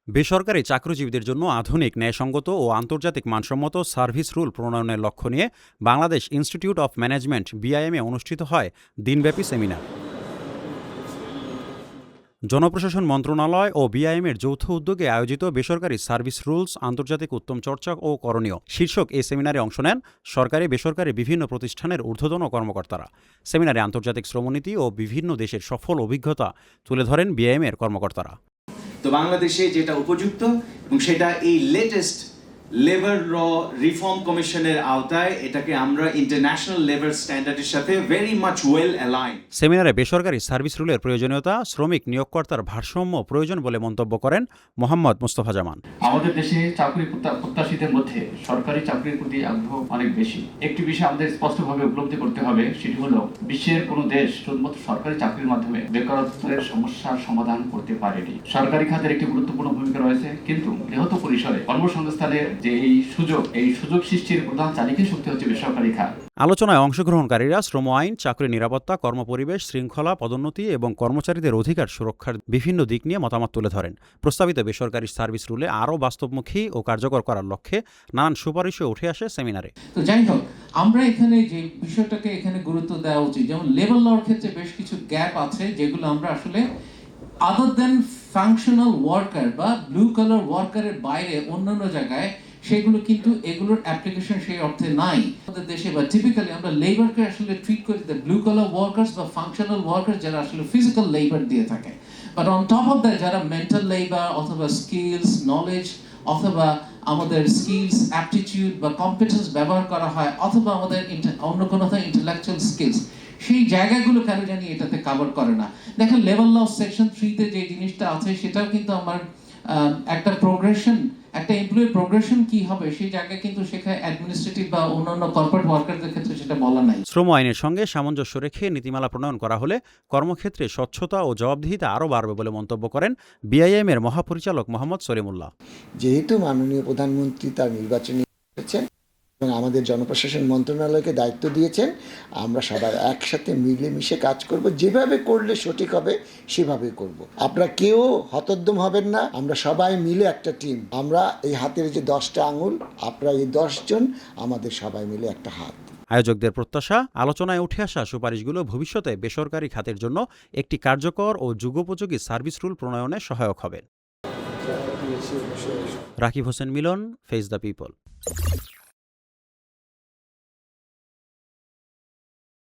বেসরকারি চাকরিজীবীদের জন্য আধুনিক, ন্যায়সঙ্গত ও আন্তর্জাতিক মানসম্মত সার্ভিস রুল প্রণয়নের লক্ষ্য নিয়ে বাংলাদেশ ইনস্টিটিউট অব ম্যানেজমেন্ট বিআইএমে অনুষ্ঠিত হয় দিনব্যাপী সেমিনার। জনপ্রশাসন মন্ত্রণালয় ও বিআইএমের যৌথ উদ্যোগে আয়োজিত বেসরকারি সার্ভিস রুলস আন্তর্জাতিক উত্তম চর্চা ও করণীয় শীর্ষক এই সেমিনারে অংশ নেন সরকারি বেসরকারি বিভিন্ন প্রতিষ্ঠানের ঊর্ধ্বতন কর্মকর্তারা। সেমিনারে আন্তর্জাতিক শ্রমনীতি ও বিভিন্ন দেশের সফল অভিজ্ঞতা তুলে ধরেন বিআইএমের কর্মকর্তারা। তো বাংলাদেশে যেটা উপযুক্ত এবং সেটা এই লেটেস্ট লেবার ল রিফর্ম কমিশনের আওতায় এটাকে আমরা ইন্টারন্যাশনাল লেবার স্ট্যান্ডার্ডের সাথে ভেরি মাচ ওয়েল অ্যালাইন। সেমিনারে বেসরকারি সার্ভিস রুলের প্রয়োজনীয়তা, শ্রমিক নিয়োগকর্তার ভারসাম্য প্রয়োজন বলে মন্তব্য করেন মোহাম্মদ মুস্তফা জামান। আমাদের দেশে চাকরি প্রত্যাশীদের মধ্যে সরকারি চাকরির প্রতি আগ্রহ অনেক বেশি। একটি বিষয় আমাদের স্পষ্টভাবে উপলব্ধি করতে হবে, সেটি হলো বিশ্বের কোনো দেশ শুধুমাত্র সরকারি চাকরির মাধ্যমে বেকারত্বের সমস্যার সমাধান করতে পারেনি। সরকারি খাতের একটি গুরুত্বপূর্ণ ভূমিকা রয়েছে, কিন্তু বৃহৎ পরিসরে কর্মসংস্থানের যে এই সুযোগ সৃষ্টির প্রধান চালিকা শক্তি হচ্ছে বেসরকারি খাত। আলোচনায় অংশগ্রহণকারীরা শ্রম আইন, চাকরি নিরাপত্তা, কর্মপরিবেশ, শৃঙ্খলা, পদোন্নতি এবং কর্মচারীদের অধিকার সুরক্ষার বিভিন্ন দিক নিয়ে মতামত তুলে ধরেন। প্রস্তাবিত বেসরকারি সার্ভিস রুলে আরও বাস্তবমুখী ও কার্যকর করার লক্ষ্যে নানান সুপারিশও উঠে আসে সেমিনারে। তো যাই হোক, আমরা এখানে যে বিষয়টাকে এখানে গুরুত্ব দেওয়া উচিত, যেমন লেবার লর ক্ষেত্রে বেশ কিছু গ্যাপ আছে যেগুলো আমরা আসলে আদার দেন ফাংশনাল ওয়ার্কার বা ব্লু কালার ওয়ার্কারের বাইরে অন্যান্য জায়গায় সেগুলো কিন্তু এগুলোর অ্যাপ্লিকেশন সেই অর্থে নাই আমাদের দেশে। বা টিপিক্যালি আমরা লেবারকে আসলে ট্রিট করি দ্য ব্লু কালার ওয়ার্কার্স বা ফাংশনাল ওয়ার্কার্স, যারা আসলে ফিজিক্যাল লেবার দিয়ে থাকে। But on top of that যারা মেন্টাল লেবার অথবা স্কিলস, নলেজ অথবা আমাদের স্কিলস, অ্যাপটিটিউড বা কম্পিটেন্স ব্যবহার করা হয়, অথবা আমাদের অন্য কোনো ইন্টেলেকচুয়াল স্কিলস, সেই জায়গাগুলো কেন জানি এটাতে কভার করে না। দেখেন লেবার ল সেকশন 3-তে যে জিনিসটা আছে সেটাও কিন্তু আমার একটা প্রোগ্রেশন, একটা এমপ্লয়ি প্রোগ্রেশন কি হবে সেই জায়গায় কিন্তু সেখানে অ্যাডমিনিস্ট্রেটিভ বা অন্যান্য কর্পোরেট ওয়ার্কারদের ক্ষেত্রে সেটা বলা নাই। শ্রম আইনের সঙ্গে সামঞ্জস্য রেখে নীতিমালা প্রণয়ন করা হলে কর্মক্ষেত্রে স্বচ্ছতা ও জবাবদিহিতা আরও বাড়বে বলে মন্তব্য করেন বিআইএমের মহাপরিচালক মোহাম্মদ সলিমুল্লাহ। যেহেতু মাননীয় প্রধানমন্ত্রী তার নির্বাচনী করেছেন এবং আমাদের জনপ্রশাসন মন্ত্রণালয়কে দায়িত্ব দিয়েছেন, আমরা সবাই একসাথে মিলেমিশে কাজ করব। যেভাবে করলে সঠিক হবে সেভাবে করব। আপনারা কেউ হতোদ্যম হবেন না, আমরা সবাই মিলে একটা টিম। আমরা এই হাতের যে 10টা আঙুল, আপনারা এই 10 জন, আমাদের সবাই মিলে একটা হাত। আয়োজকদের প্রত্যাশা, আলোচনায় উঠে আসা সুপারিশগুলো ভবিষ্যতে বেসরকারি খাতের জন্য একটি কার্যকর ও যুগোপযোগী সার্ভিস রুল প্রণয়নে সহায়ক হবে। রাকিব হোসেন মিলন, ফেস দ্য পিপল।